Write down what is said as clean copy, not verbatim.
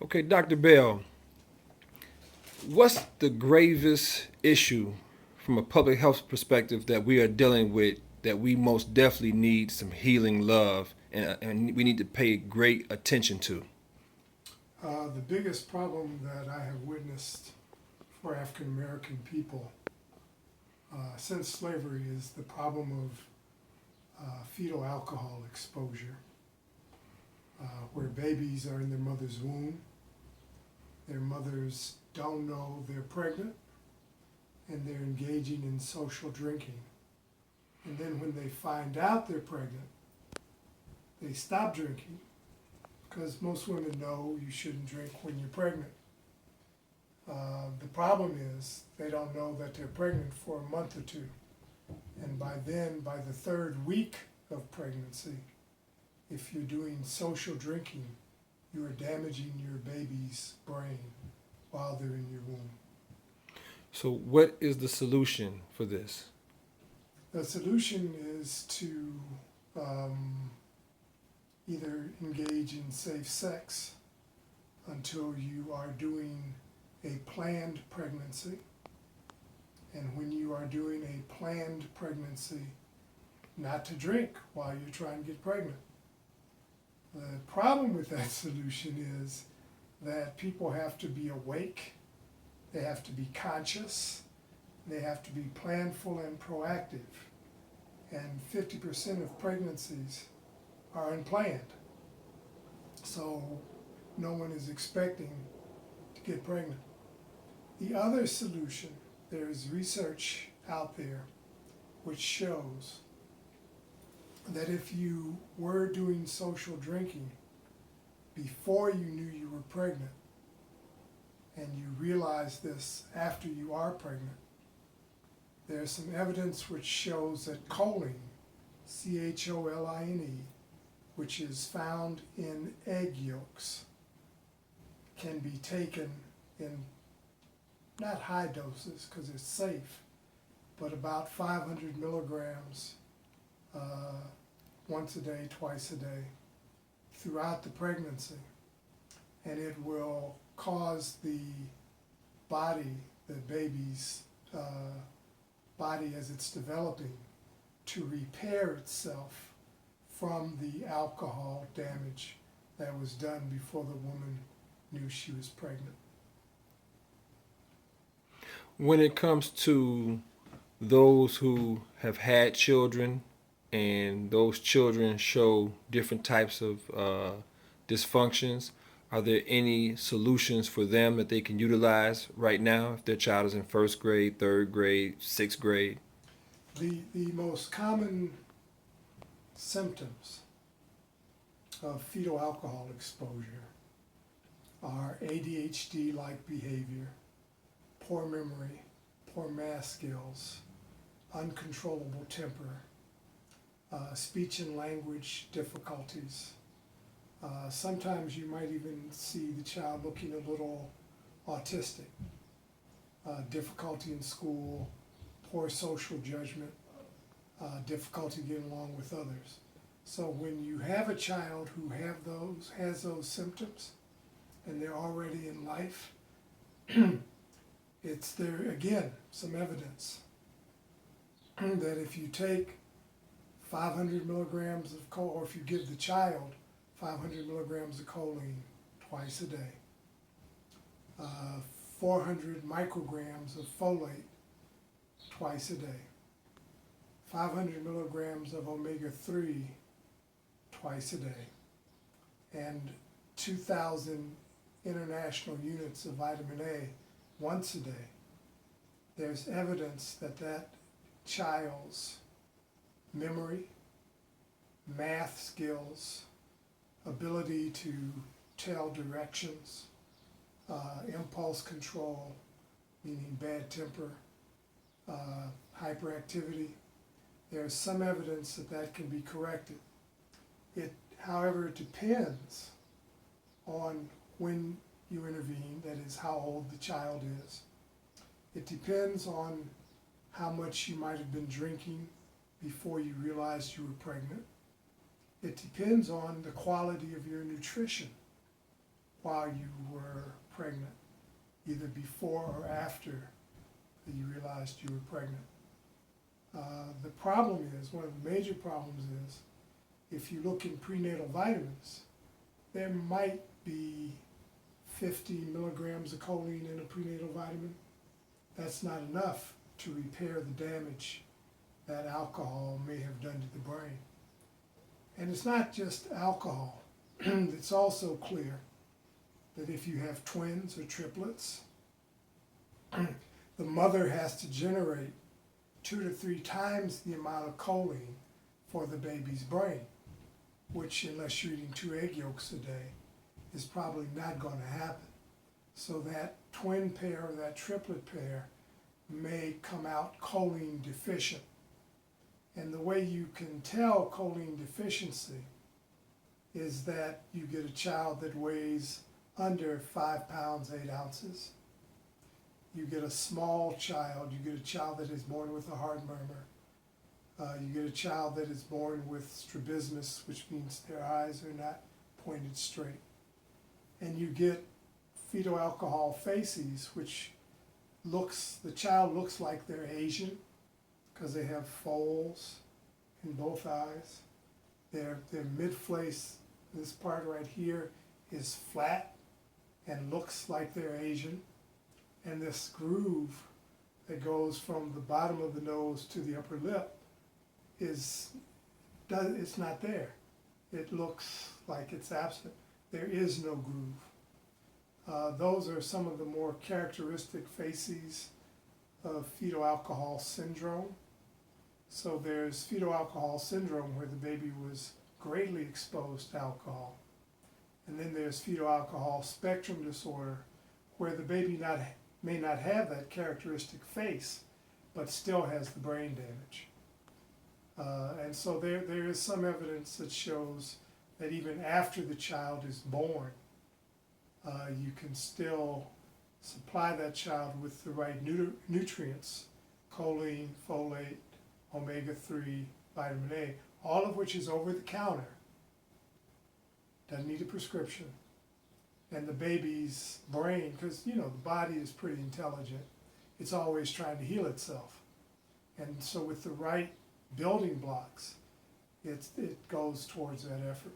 Okay, Dr. Bell, what's the gravest issue from a public health perspective that we are dealing with that we most definitely need some healing love and we need to pay great attention to? The biggest problem that I have witnessed for African American people since slavery is the problem of fetal alcohol exposure, where babies are in their mother's womb, their mothers don't know they're pregnant, and they're engaging in social drinking. And then when they find out they're pregnant, they stop drinking because most women know you shouldn't drink when you're pregnant. The problem is they don't know that they're pregnant for a month or two. And by then, by the third week of pregnancy, if you're doing social drinking, you are damaging your baby's brain while they're in your womb. So, what is the solution for this? The solution is to either engage in safe sex until you are doing a planned pregnancy. And when you are doing a planned pregnancy, not to drink while you're trying to get pregnant. The problem with that solution is that people have to be awake, they have to be conscious, they have to be planful and proactive. And 50% of pregnancies are unplanned. So no one is expecting to get pregnant. The other solution, there's research out there which shows that if you were doing social drinking before you knew you were pregnant, and you realize this after you are pregnant, there's some evidence which shows that choline, choline, which is found in egg yolks, can be taken in not high doses because it's safe, but about 500 milligrams once a day, twice a day, throughout the pregnancy. And it will cause the body, the baby's body as it's developing, to repair itself from the alcohol damage that was done before the woman knew she was pregnant. When it comes to those who have had children and those children show different types of dysfunctions, are there any solutions for them that they can utilize right now if their child is in first grade, third grade, sixth grade? The most common symptoms of fetal alcohol exposure are ADHD-like behavior, poor memory, poor math skills, uncontrollable temper, speech and language difficulties. Sometimes you might even see the child looking a little autistic, difficulty in school, poor social judgment, difficulty getting along with others. So when you have a child who has those symptoms, and they're already in life, it's there again, some evidence that if you take 500 milligrams of choline, or if you give the child 500 milligrams of choline twice a day, 400 micrograms of folate twice a day, 500 milligrams of omega-3 twice a day, and 2,000 international units of vitamin A once a day, there's evidence that that child's memory, math skills, ability to tell directions, impulse control, meaning bad temper, hyperactivity, there's some evidence that that can be corrected. It, however, it depends on when you intervene, that is how old the child is. It depends on how much you might have been drinking before you realized you were pregnant. It depends on the quality of your nutrition. while you were pregnant, either before or after you realized you were pregnant. The problem is, one of the major problems is, if you look in prenatal vitamins, there might be 50 milligrams of choline in a prenatal vitamin. That's not enough to repair the damage that alcohol may have done to the brain. And it's not just alcohol. It's also clear that if you have twins or triplets, the mother has to generate 2 to 3 times the amount of choline for the baby's brain, which, unless you're eating 2 egg yolks a day, is probably not going to happen. So that twin pair or that triplet pair may come out choline deficient. And the way you can tell choline deficiency is that you get a child that weighs under 5 pounds, 8 ounces. You get a small child, you get a child that is born with a heart murmur. You get a child that is born with strabismus, which means their eyes are not pointed straight. And you get fetal alcohol facies, which the child looks like they're Asian because they have folds in both eyes. Their midface, this part right here, is flat and looks like they're Asian. And this groove that goes from the bottom of the nose to the upper lip it's not there. It looks like it's absent. There is no groove. Those are some of the more characteristic facies of fetal alcohol syndrome. So there's fetal alcohol syndrome where the baby was greatly exposed to alcohol. And then there's fetal alcohol spectrum disorder where the baby may not have that characteristic face, but still has the brain damage. And so there is some evidence that shows that even after the child is born, you can still supply that child with the right nutrients, choline, folate, omega-3, vitamin A, all of which is over the counter, doesn't need a prescription. And the baby's brain, because the body is pretty intelligent, it's always trying to heal itself. And so with the right building blocks, it goes towards that effort.